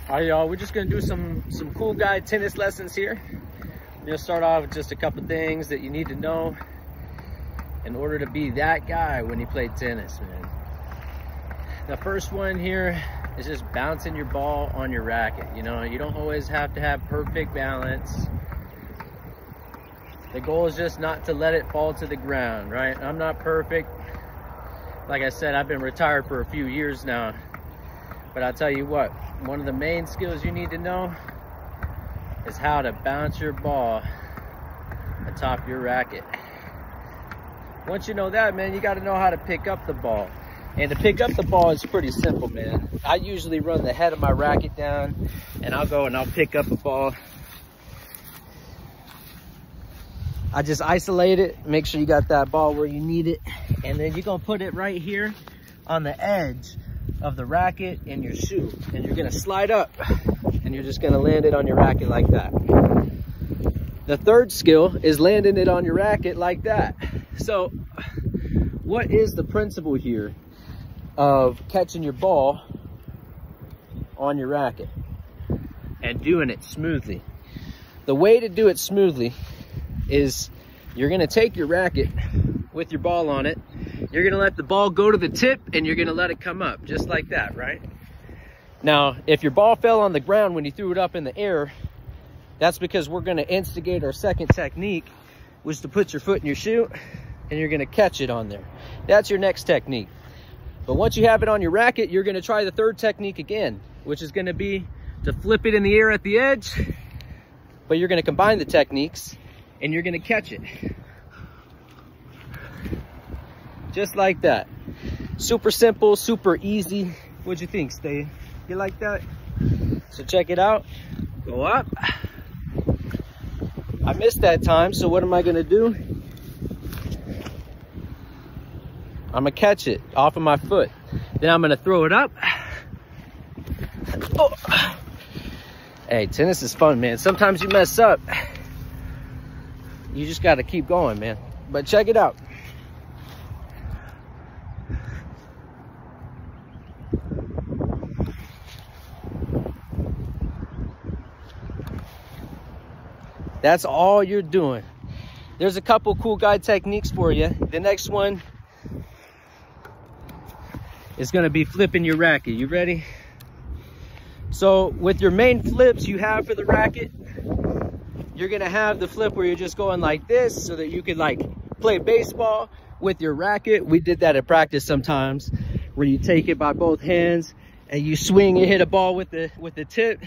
All right, y'all, we're just gonna do some cool guy tennis lessons here. We're gonna start off with just a couple things that you need to know in order to be that guy when you play tennis, man. The first one here is just bouncing your ball on your racket. You know, you don't always have to have perfect balance. The goal is just not to let it fall to the ground, right? I'm not perfect. Like I said, I've been retired for a few years now. But I'll tell you what, one of the main skills you need to know is how to bounce your ball atop your racket. Once you know that, man, you got to know how to pick up the ball. And to pick up the ball is pretty simple, man. I usually run the head of my racket down and I'll go and I'll pick up a ball. I just isolate it, make sure you got that ball where you need it. And then you're gonna put it right here on the edge of the racket in your shoe. And you're gonna slide up and you're just gonna land it on your racket like that. The third skill is landing it on your racket like that. So what is the principle here of catching your ball on your racket and doing it smoothly? The way to do it smoothly is you're gonna take your racket with your ball on it, you're gonna let the ball go to the tip and you're gonna let it come up just like that, right? Now, if your ball fell on the ground when you threw it up in the air, that's because we're gonna instigate our second technique, which is to put your foot in your shoe and you're gonna catch it on there. That's your next technique. But once you have it on your racket, you're gonna try the third technique again, which is gonna be to flip it in the air at the edge, but you're gonna combine the techniques and you're gonna catch it. Just like that. Super simple, super easy. What'd you think, Stay? You like that? So check it out. Go up. I missed that time, so what am I gonna do? I'm gonna catch it off of my foot. Then I'm gonna throw it up. Oh. Hey, tennis is fun, man. Sometimes you mess up. You just gotta keep going, man. But check it out. That's all you're doing. There's a couple cool guy techniques for you. The next one is gonna be flipping your racket. You ready? So with your main flips you have for the racket, you're gonna have the flip where you're just going like this so that you can like play baseball with your racket. We did that at practice sometimes, where you take it by both hands and you swing, you hit a ball with the tip.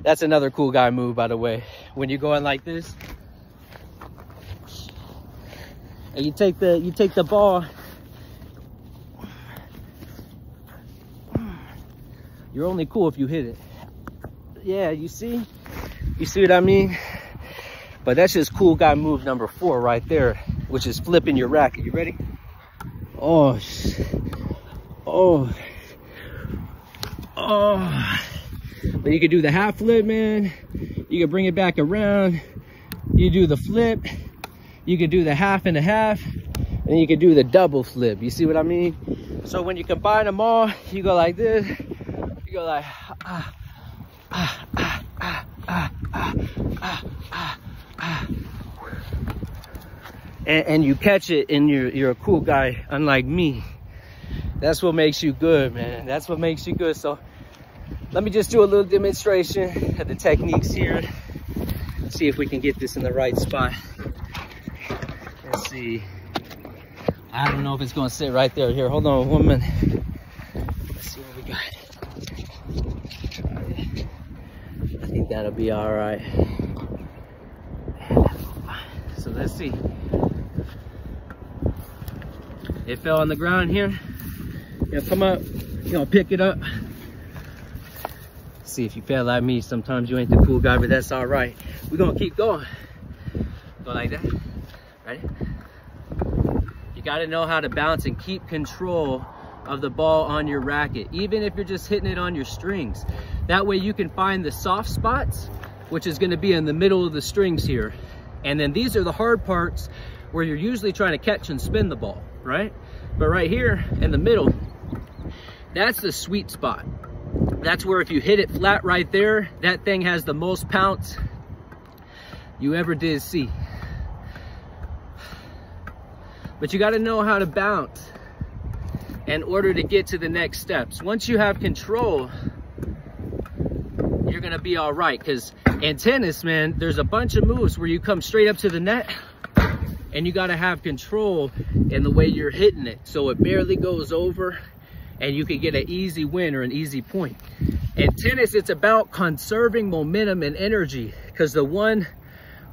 That's another cool guy move, by the way. When you're going like this, and you take the ball. You're only cool if you hit it. Yeah, you see what I mean? But that's just cool guy move number 4 right there, which is flipping your racket. You ready? Oh. But you can do the half flip, man. You can bring it back around. You do the flip. You can do the half and a half. And you can do the double flip. You see what I mean? So when you combine them all, you go like this. You go like, and you catch it, and you're a cool guy, unlike me. That's what makes you good, man. That's what makes you good. So let me just do a little demonstration of the techniques here. Let's see if we can get this in the right spot. Let's see. I don't know if it's gonna sit right there. Here, hold on 1 minute. Let's see what we got. I think that'll be all right. So let's see. It fell on the ground here. You know, come up, you know, pick it up. See, if you feel like me, sometimes you ain't the cool guy, but that's all right. We're gonna keep going. Go like that. Ready? You gotta know how to bounce and keep control of the ball on your racket, even if you're just hitting it on your strings. That way you can find the soft spots, which is gonna be in the middle of the strings here. And then these are the hard parts where you're usually trying to catch and spin the ball, right? But right here in the middle, that's the sweet spot. That's where if you hit it flat right there, that thing has the most pounce you ever did see. But you got to know how to bounce in order to get to the next steps. Once you have control, you're gonna be all right. Because in tennis, man, there's a bunch of moves where you come straight up to the net and you got to have control in the way you're hitting it, so it barely goes over and you can get an easy win or an easy point. In tennis, it's about conserving momentum and energy, because the one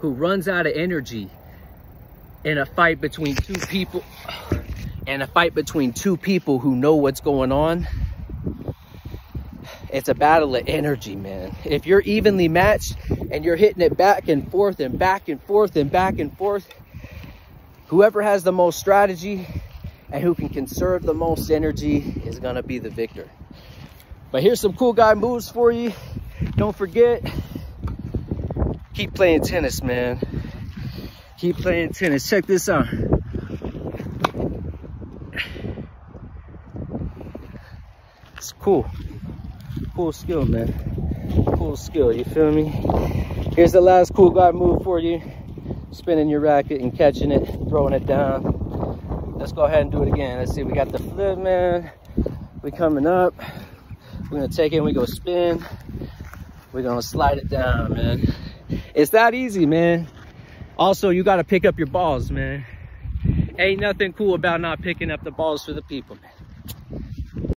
who runs out of energy in a fight between two people, who know what's going on, it's a battle of energy, man. If you're evenly matched and you're hitting it back and forth and back and forth and back and forth, whoever has the most strategy and who can conserve the most energy is gonna be the victor. But here's some cool guy moves for you. Don't forget, keep playing tennis, man. Keep playing tennis. Check this out. It's cool. Cool skill, man. Cool skill, you feel me? Here's the last cool guy move for you. Spinning your racket and catching it, throwing it down. Let's go ahead and do it again. Let's see, we got the flip, man. We coming up. We're gonna take it and we go spin. We're gonna slide it down, man. It's that easy, man. Also, you gotta pick up your balls, man. Ain't nothing cool about not picking up the balls for the people, man.